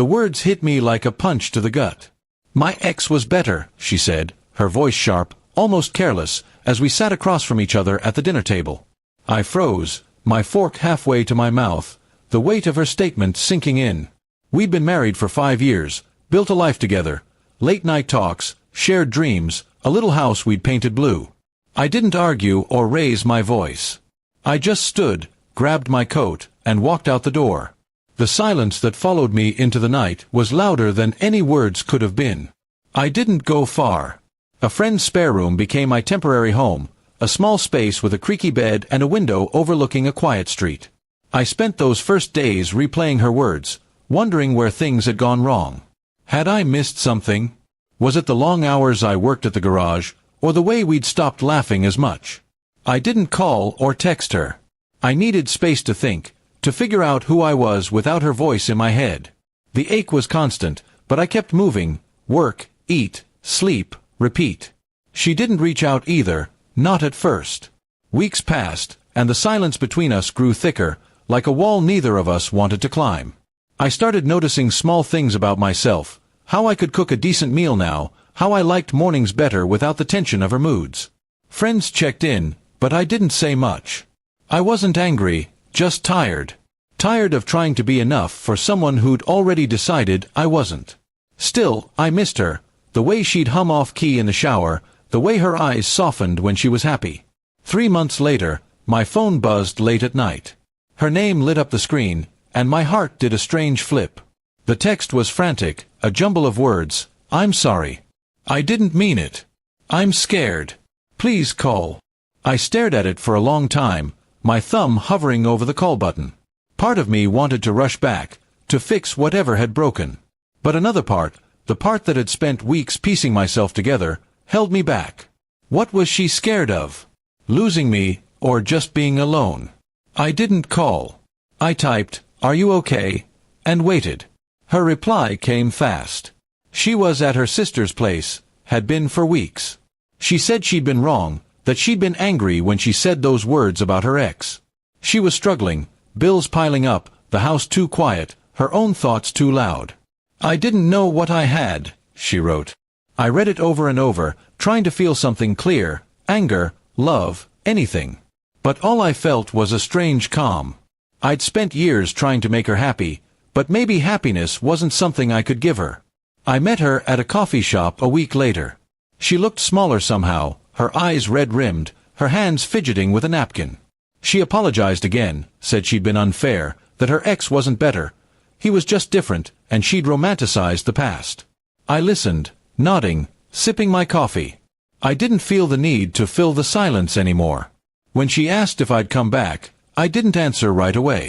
The words hit me like a punch to the gut. "My ex was better," she said, her voice sharp, almost careless, as we sat across from each other at the dinner table. I froze, my fork halfway to my mouth, the weight of her statement sinking in. We'd been married for 5 years, built a life together, late-night talks, shared dreams, a little house we'd painted blue. I didn't argue or raise my voice. I just stood, grabbed my coat, and walked out the door. The silence that followed me into the night was louder than any words could have been. I didn't go far. A friend's spare room became my temporary home, a small space with a creaky bed and a window overlooking a quiet street. I spent those first days replaying her words, wondering where things had gone wrong. Had I missed something? Was it the long hours I worked at the garage, or the way we'd stopped laughing as much? I didn't call or text her. I needed space to think, to figure out who I was without her voice in my head. The ache was constant, but I kept moving, work, eat, sleep, repeat. She didn't reach out either, not at first. Weeks passed, and the silence between us grew thicker, like a wall neither of us wanted to climb. I started noticing small things about myself, how I could cook a decent meal now, how I liked mornings better without the tension of her moods. Friends checked in, but I didn't say much. I wasn't angry, just tired. Tired of trying to be enough for someone who'd already decided I wasn't. Still, I missed her, the way she'd hum off-key in the shower, the way her eyes softened when she was happy. 3 months later, my phone buzzed late at night. Her name lit up the screen, and my heart did a strange flip. The text was frantic, a jumble of words. "I'm sorry. I didn't mean it. I'm scared. Please call." I stared at it for a long time, my thumb hovering over the call button. Part of me wanted to rush back, to fix whatever had broken. But another part, the part that had spent weeks piecing myself together, held me back. What was she scared of? Losing me, or just being alone? I didn't call. I typed, "Are you okay?" and waited. Her reply came fast. She was at her sister's place, had been for weeks. She said she'd been wrong, that she'd been angry when she said those words about her ex. She was struggling, bills piling up, the house too quiet, her own thoughts too loud. "I didn't know what I had," she wrote. I read it over and over, trying to feel something clear, anger, love, anything. But all I felt was a strange calm. I'd spent years trying to make her happy, but maybe happiness wasn't something I could give her. I met her at a coffee shop a week later. She looked smaller somehow, her eyes red-rimmed, her hands fidgeting with a napkin. She apologized again, said she'd been unfair, that her ex wasn't better. He was just different, and she'd romanticized the past. I listened, nodding, sipping my coffee. I didn't feel the need to fill the silence anymore. When she asked if I'd come back, I didn't answer right away.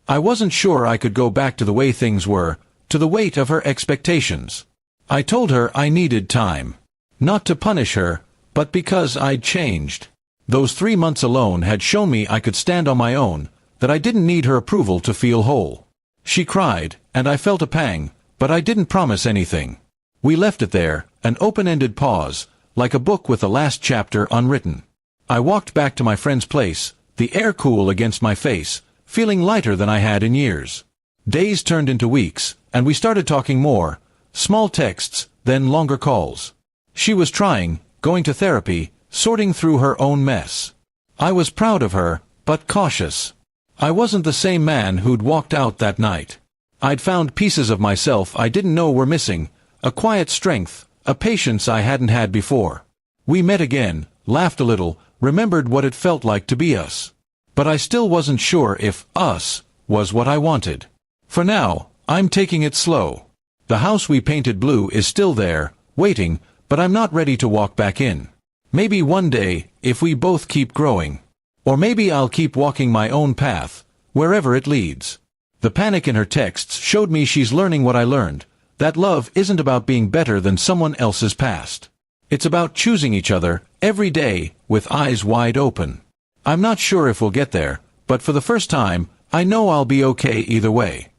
I wasn't sure I could go back to the way things were, to the weight of her expectations. I told her I needed time. Not to punish her, but because I'd changed. Those 3 months alone had shown me I could stand on my own, that I didn't need her approval to feel whole. She cried, and I felt a pang, but I didn't promise anything. We left it there, an open-ended pause, like a book with the last chapter unwritten. I walked back to my friend's place, the air cool against my face, feeling lighter than I had in years. Days turned into weeks, and we started talking more, small texts, then longer calls. She was trying, going to therapy, sorting through her own mess. I was proud of her, but cautious. I wasn't the same man who'd walked out that night. I'd found pieces of myself I didn't know were missing, a quiet strength, a patience I hadn't had before. We met again, laughed a little, remembered what it felt like to be us. But I still wasn't sure if us was what I wanted. For now, I'm taking it slow. The house we painted blue is still there, waiting, but I'm not ready to walk back in. Maybe one day, if we both keep growing. Or maybe I'll keep walking my own path, wherever it leads. The panic in her texts showed me she's learning what I learned, that love isn't about being better than someone else's past. It's about choosing each other, every day, with eyes wide open. I'm not sure if we'll get there, but for the first time, I know I'll be okay either way.